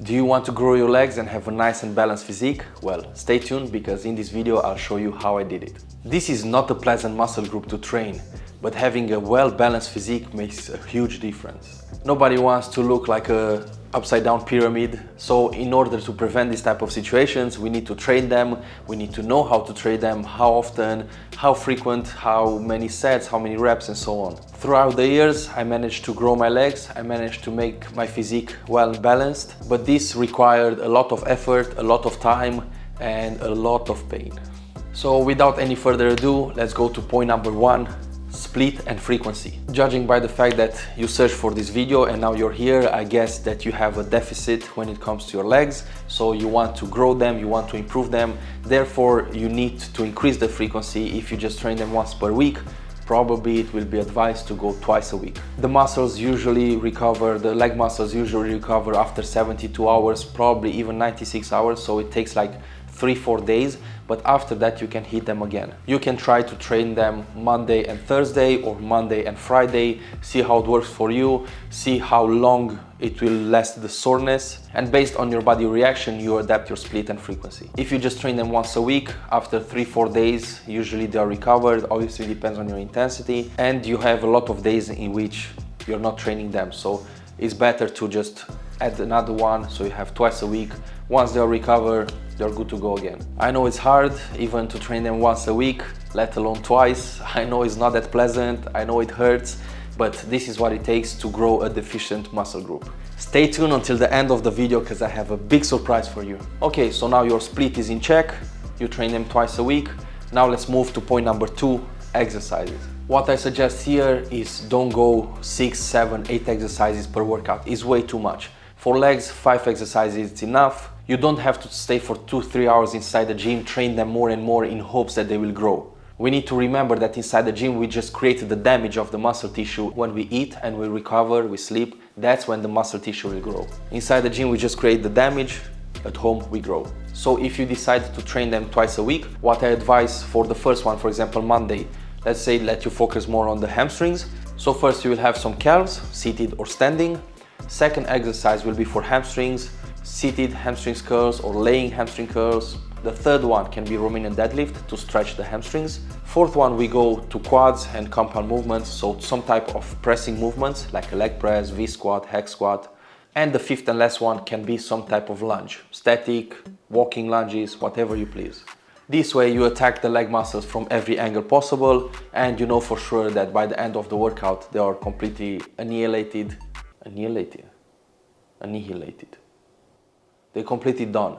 Do you want to grow your legs and have a nice and balanced physique? Well, stay tuned because in this video I'll show you how I did it. This is not a pleasant muscle group to train, but having a well-balanced physique makes a huge difference. Nobody wants to look like a upside-down pyramid, so in order to prevent this type of situations, we need to train them, we need to know how to train them, how often, how frequent, how many sets, how many reps, and so on. Throughout the years, I managed to grow my legs, I managed to make my physique well-balanced, but this required a lot of effort, a lot of time, and a lot of pain. So without any further ado, let's go to point number 1. Split and frequency. Judging by the fact that you searched for this video and now you're here, I guess that you have a deficit when it comes to your legs. So you want to grow them, you want to improve them. Therefore, you need to increase the frequency. If you just train them once per week, probably it will be advised to go twice a week. The muscles usually recover, the leg muscles usually recover after 72 hours, probably even 96 hours. So it takes like 3-4 days, but after that you can hit them again. You can try to train them Monday and Thursday or Monday and Friday, see how it works for you, see how long it will last the soreness, and based on your body reaction you adapt your split and frequency. If you just train them once a week, after 3-4 days usually they are recovered. Obviously it depends on your intensity, and you have a lot of days in which you're not training them, so it's better to just add another one, so you have twice a week. Once they'll recover, they're good to go again. I know it's hard even to train them once a week, let alone twice. I know it's not that pleasant, I know it hurts, but this is what it takes to grow a deficient muscle group. Stay tuned until the end of the video because I have a big surprise for you. Okay, so now your split is in check, you train them twice a week. Now let's move to point number 2, exercises. What I suggest here is don't go 6, 7, 8 exercises per workout. It's way too much. For legs, 5 exercises is enough. You don't have to stay for 2-3 hours inside the gym, train them more and more in hopes that they will grow. We need to remember that inside the gym we just created the damage of the muscle tissue. When we eat and we recover, we sleep, that's when the muscle tissue will grow. Inside the gym we just create the damage, at home we grow. So if you decide to train them twice a week, what I advise for the first one, for example Monday, let's say let you focus more on the hamstrings. So first you will have some calves, seated or standing. Second exercise will be for hamstrings, seated hamstring curls or laying hamstring curls. The third one can be Romanian deadlift to stretch the hamstrings. Fourth one we go to quads and compound movements, so some type of pressing movements like a leg press, V-squat, hack squat. And the fifth and last one can be some type of lunge, static, walking lunges, whatever you please. This way you attack the leg muscles from every angle possible, and you know for sure that by the end of the workout they are completely annihilated. They're completely done.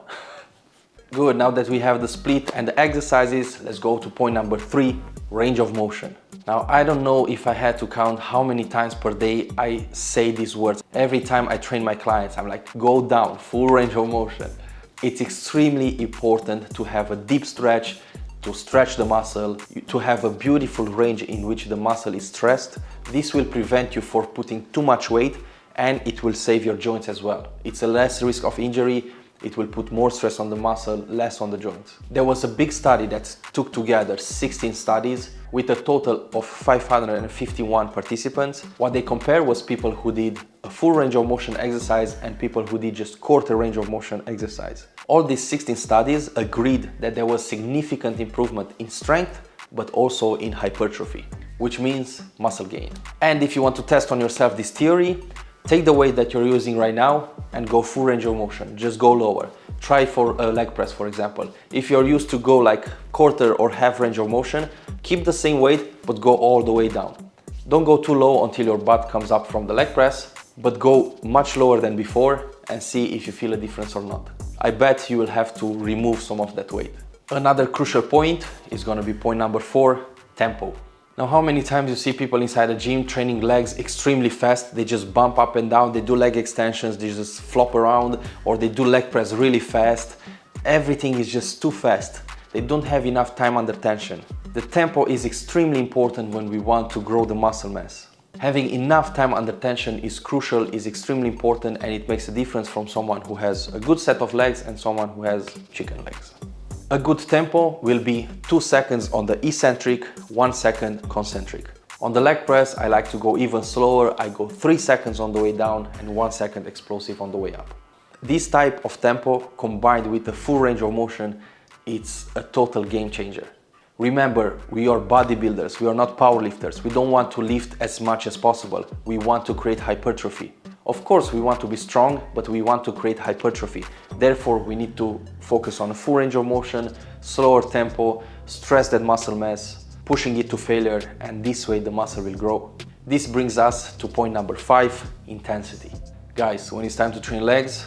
Good, now that we have the split and the exercises, let's go to point number 3, range of motion. Now, I don't know if I had to count how many times per day I say these words. Every time I train my clients, I'm like, go down, full range of motion. It's extremely important to have a deep stretch, to stretch the muscle, to have a beautiful range in which the muscle is stressed. This will prevent you from putting too much weight, and it will save your joints as well. It's a less risk of injury, it will put more stress on the muscle, less on the joints. There was a big study that took together 16 studies with a total of 551 participants. What they compared was people who did a full range of motion exercise and people who did just quarter range of motion exercise. All these 16 studies agreed that there was significant improvement in strength, but also in hypertrophy, which means muscle gain. And if you want to test on yourself this theory, take the weight that you're using right now and go full range of motion, just go lower. Try for a leg press, for example. If you're used to go like quarter or half range of motion, keep the same weight, but go all the way down. Don't go too low until your butt comes up from the leg press, but go much lower than before and see if you feel a difference or not. I bet you will have to remove some of that weight. Another crucial point is gonna be point number 4, tempo. Now, how many times you see people inside the gym training legs extremely fast? They just bump up and down, they do leg extensions, they just flop around, or they do leg press really fast. Everything is just too fast. They don't have enough time under tension. The tempo is extremely important when we want to grow the muscle mass. Having enough time under tension is crucial, is extremely important, and it makes a difference from someone who has a good set of legs and someone who has chicken legs. A good tempo will be 2 seconds on the eccentric, 1 second concentric. On the leg press, I like to go even slower. I go 3 seconds on the way down and 1 second explosive on the way up. This type of tempo combined with the full range of motion, it's a total game changer. Remember, we are bodybuilders, we are not powerlifters. We don't want to lift as much as possible. We want to create hypertrophy. Of course, we want to be strong, but we want to create hypertrophy. Therefore, we need to focus on a full range of motion, slower tempo, stress that muscle mass, pushing it to failure, and this way the muscle will grow. This brings us to point number 5, intensity. Guys, when it's time to train legs,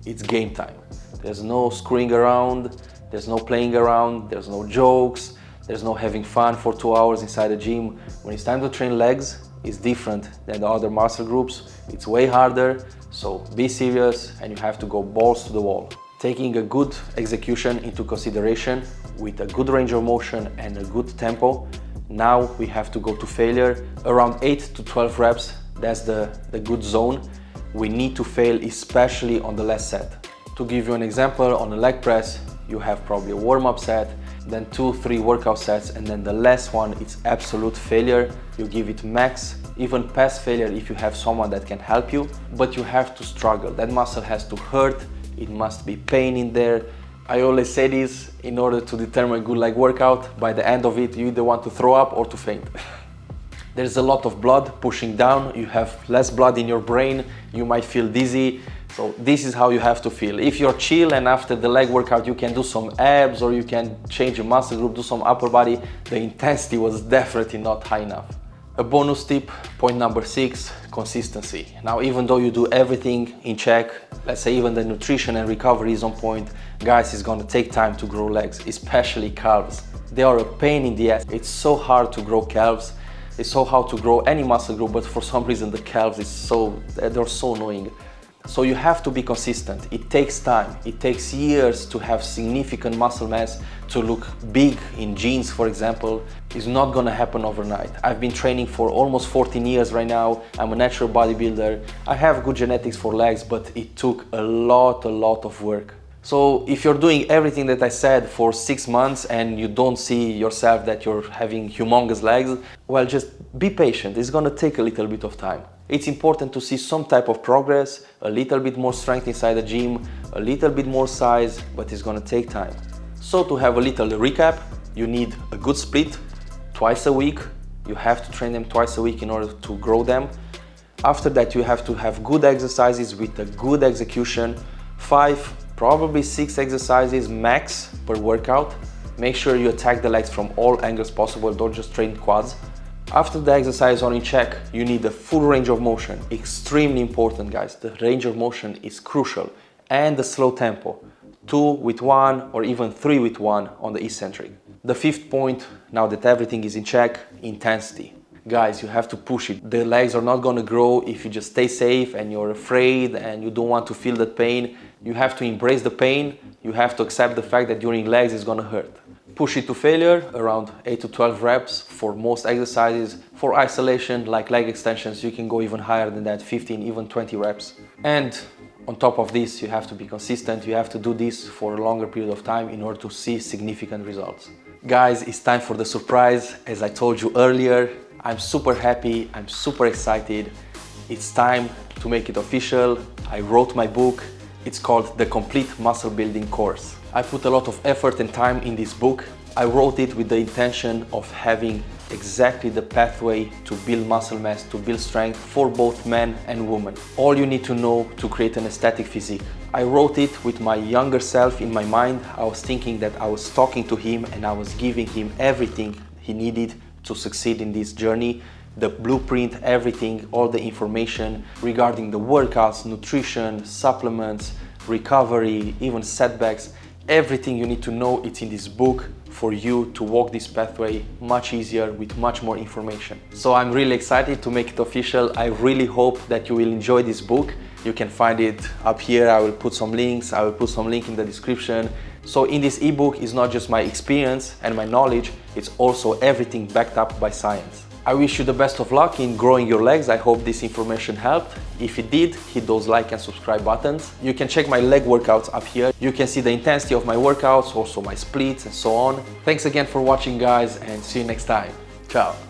it's game time. There's no screwing around, there's no playing around, there's no jokes, there's no having fun for 2 hours inside the gym. When it's time to train legs, it's different than the other muscle groups. It's way harder, so be serious and you have to go balls to the wall. Taking a good execution into consideration with a good range of motion and a good tempo, now we have to go to failure. Around 8 to 12 reps, that's the good zone. We need to fail, especially on the last set. To give you an example, on a leg press, you have probably a warm-up set, then 2-3 workout sets, and then the last one, it's absolute failure. You give it max, even past failure if you have someone that can help you, but you have to struggle. That muscle has to hurt, it must be pain in there. I always say this, in order to determine a good leg workout, by the end of it, you either want to throw up or to faint. There's a lot of blood pushing down, you have less blood in your brain, you might feel dizzy. So this is how you have to feel. If you're chill and after the leg workout you can do some abs or you can change your muscle group, do some upper body, the intensity was definitely not high enough. A bonus tip, point number 6, consistency. Now, even though you do everything in check, let's say even the nutrition and recovery is on point, guys, it's gonna take time to grow legs, especially calves. They are a pain in the ass. It's so hard to grow calves. It's so hard to grow any muscle group, but for some reason the calves they're so annoying. So you have to be consistent. It takes time. It takes years to have significant muscle mass, to look big in jeans, for example. It's not gonna happen overnight. I've been training for almost 14 years right now. I'm a natural bodybuilder. I have good genetics for legs, but it took a lot of work. So if you're doing everything that I said for 6 months and you don't see yourself that you're having humongous legs, well, just be patient. It's gonna take a little bit of time. It's important to see some type of progress, a little bit more strength inside the gym, a little bit more size, but it's gonna take time. So to have a little recap, you need a good split, twice a week. You have to train them twice a week in order to grow them. After that, you have to have good exercises with a good execution, 5, probably 6 exercises max per workout. Make sure you attack the legs from all angles possible, don't just train quads. After the exercise are in check, you need a full range of motion. Extremely important, guys. The range of motion is crucial. And the slow tempo. 2 with 1 or even 3 with 1 on the eccentric. The 5th point, now that everything is in check, intensity. Guys, you have to push it. The legs are not gonna grow if you just stay safe and you're afraid and you don't want to feel that pain. You have to embrace the pain. You have to accept the fact that during legs it's gonna hurt. Push it to failure, around 8 to 12 reps for most exercises. For isolation, like leg extensions, you can go even higher than that, 15, even 20 reps. And on top of this, you have to be consistent. You have to do this for a longer period of time in order to see significant results. Guys, it's time for the surprise. As I told you earlier, I'm super happy, I'm super excited. It's time to make it official. I wrote my book. It's called The Complete Muscle Building Course. I put a lot of effort and time in this book. I wrote it with the intention of having exactly the pathway to build muscle mass, to build strength for both men and women. All you need to know to create an aesthetic physique. I wrote it with my younger self in my mind. I was thinking that I was talking to him and I was giving him everything he needed to succeed in this journey. The blueprint, everything, all the information regarding the workouts, nutrition, supplements, recovery, even setbacks. Everything you need to know, it's in this book for you to walk this pathway much easier with much more information. So I'm really excited to make it official. I really hope that you will enjoy this book. You can find it up here. I will put some links. I will put some link in the description. So in this ebook, it's not just my experience and my knowledge, it's also everything backed up by science. I wish you the best of luck in growing your legs. I hope this information helped. If it did, hit those like and subscribe buttons. You can check my leg workouts up here. You can see the intensity of my workouts, also my splits and so on. Thanks again for watching, guys, and see you next time. Ciao.